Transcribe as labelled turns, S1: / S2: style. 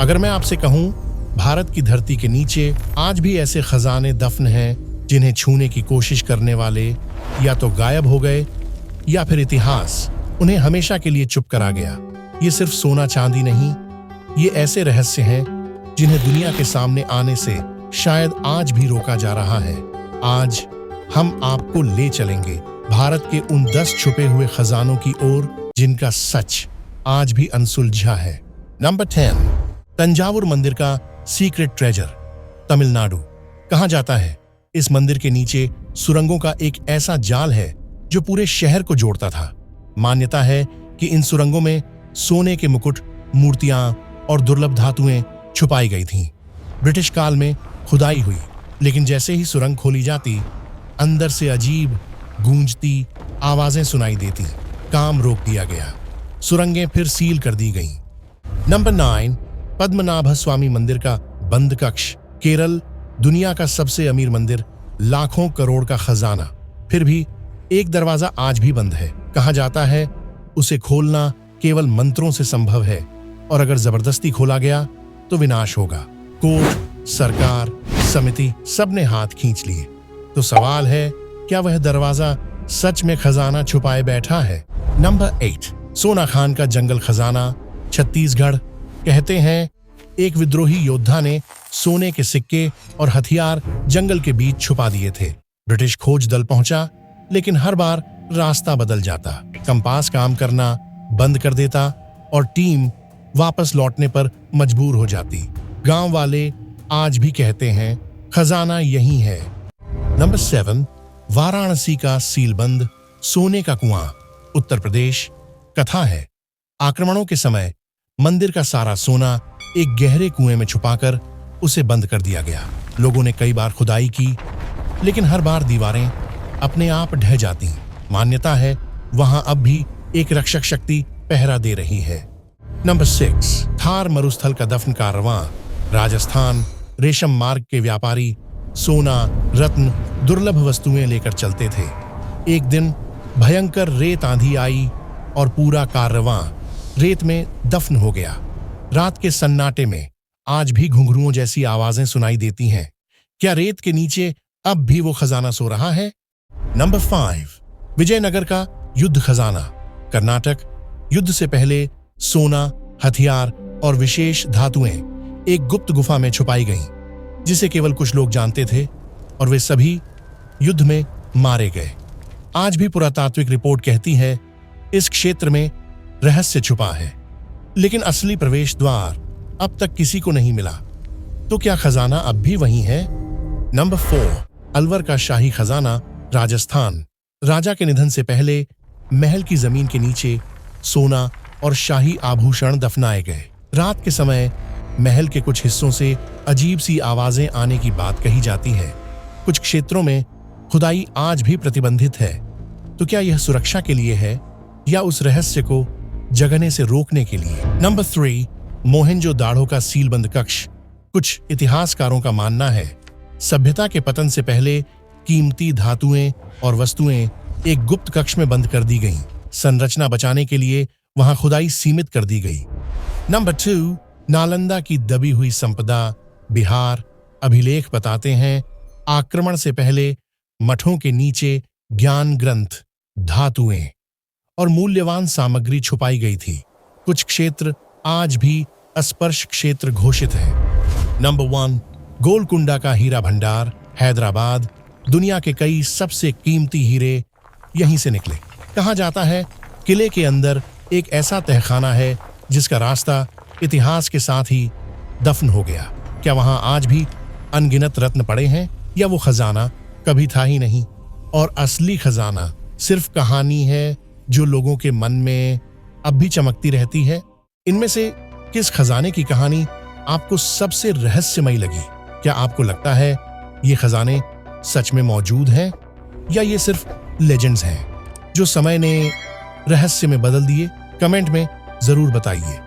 S1: अगर मैं आपसे कहूं भारत की धरती के नीचे आज भी ऐसे खजाने दफन हैं जिन्हें छूने की कोशिश करने वाले या तो गायब हो गए या फिर इतिहास उन्हें हमेशा के लिए चुप करा गया। ये सिर्फ सोना चांदी नहीं, ये ऐसे रहस्य हैं जिन्हें दुनिया के सामने आने से शायद आज भी रोका जा रहा है। आज हम आपको ले चलेंगे भारत के उन 10 छुपे हुए खजानों की ओर जिनका सच आज भी अनसुलझा है। नंबर 10, तंजावुर मंदिर का सीक्रेट ट्रेजर, तमिलनाडु। कहा जाता है इस मंदिर के नीचे सुरंगों का एक ऐसा जाल है जो पूरे शहर को जोड़ता था। मान्यता है कि इन सुरंगों में सोने के मुकुट, मूर्तियां और दुर्लभ धातुएं छुपाई गई थीं। ब्रिटिश काल में खुदाई हुई, लेकिन जैसे ही सुरंग खोली जाती, अंदर से अजीब गूंजती आवाजें सुनाई देती। काम रोक दिया गया, सुरंगें फिर सील कर दी गईं। नंबर 9, पद्मनाभ स्वामी मंदिर का बंद कक्ष, केरल। दुनिया का सबसे अमीर मंदिर, लाखों करोड़ का खजाना, फिर भी एक दरवाजा आज भी बंद है। कहा जाता है उसे खोलना केवल मंत्रों से संभव है और अगर जबरदस्ती खोला गया तो विनाश होगा। कोर्ट, सरकार, समिति सबने हाथ खींच लिए। तो सवाल है, क्या वह दरवाजा सच में खजाना छुपाए बैठा है? नंबर 8, सोना खान का जंगल खजाना, छत्तीसगढ़। कहते हैं एक विद्रोही योद्धा ने सोने के सिक्के और हथियार जंगल के बीच छुपा दिए थे। ब्रिटिश खोज दल पहुंचा, लेकिन हर बार रास्ता बदल जाता, कंपास काम करना बंद कर देता और टीम वापस लौटने पर मजबूर हो जाती। गांव वाले आज भी कहते हैं खजाना यही है। नंबर 7, वाराणसी का सीलबंद सोने का कुआं, उत्तर प्रदेश। कथा है आक्रमणों के समय मंदिर का सारा सोना एक गहरे कुएं में छुपाकर उसे बंद कर दिया गया। लोगों ने कई बार खुदाई की, लेकिन हर बार दीवारें अपने आप ढह जाती। मान्यता है वहां अब भी एक रक्षक शक्ति पहरा दे रही है। नंबर 6, थार मरुस्थल का दफन कारवां, राजस्थान। रेशम मार्ग के व्यापारी सोना, रत्न, दुर्लभ वस्तुएं लेकर चलते थे। एक दिन भयंकर रेत आंधी आई और पूरा कारवां रेत में दफन हो गया। रात के सन्नाटे में आज भी घुंघरुओं जैसी आवाजें सुनाई देती हैं। क्या रेत के नीचे अब भी वो खजाना सो रहा है? नंबर 5, विजयनगर का युद्ध खजाना, कर्नाटक। युद्ध से पहले सोना, हथियार और विशेष धातुएं एक गुप्त गुफा में छुपाई गईं, जिसे केवल कुछ लोग जानते थे और वे सभी युद्ध में मारे गए। आज भी पुरातात्विक रिपोर्ट कहती है इस क्षेत्र में रहस्य छुपा है, लेकिन असली प्रवेश द्वार अब तक किसी को नहीं मिला। तो क्या खजाना अब भी वही है? नंबर 4, अलवर का शाही खजाना, राजस्थान। राजा के निधन से पहले महल की जमीन के नीचे सोना और शाही आभूषण दफनाए गए। रात के समय महल के कुछ हिस्सों से अजीब सी आवाजें आने की बात कही जाती है। कुछ क्षेत्रों में खुदाई आज भी प्रतिबंधित है। तो क्या यह सुरक्षा के लिए है या उस रहस्य को जगने से रोकने के लिए? नंबर 3, मोहनजोदाड़ो का सीलबंद कक्ष। कुछ इतिहासकारों का मानना है सभ्यता के पतन से पहले कीमती धातुएं और वस्तुएं एक गुप्त कक्ष में बंद कर दी गईं। संरचना बचाने के लिए वहां खुदाई सीमित कर दी गई। नंबर 2, नालंदा की दबी हुई संपदा, बिहार। अभिलेख बताते हैं आक्रमण से पहले मठों के नीचे ज्ञान ग्रंथ, धातुएं और मूल्यवान सामग्री छुपाई गई थी। कुछ क्षेत्र आज भी अस्पर्श क्षेत्र घोषित है। नंबर 1, गोलकुंडा का हीरा भंडार, हैदराबाद। दुनिया के कई सबसे कीमती हीरे यहीं से निकले। कहा जाता है किले के अंदर एक ऐसा तहखाना है जिसका रास्ता इतिहास के साथ ही दफन हो गया। क्या वहां आज भी अनगिनत रत्न पड़े हैं या वो खजाना कभी था ही नहीं और असली खजाना सिर्फ कहानी है जो लोगों के मन में अब भी चमकती रहती है? इनमें से किस खजाने की कहानी आपको सबसे रहस्यमयी लगी? क्या आपको लगता है ये खजाने सच में मौजूद हैं या ये सिर्फ लेजेंड्स हैं जो समय ने रहस्य में बदल दिए? कमेंट में जरूर बताइए।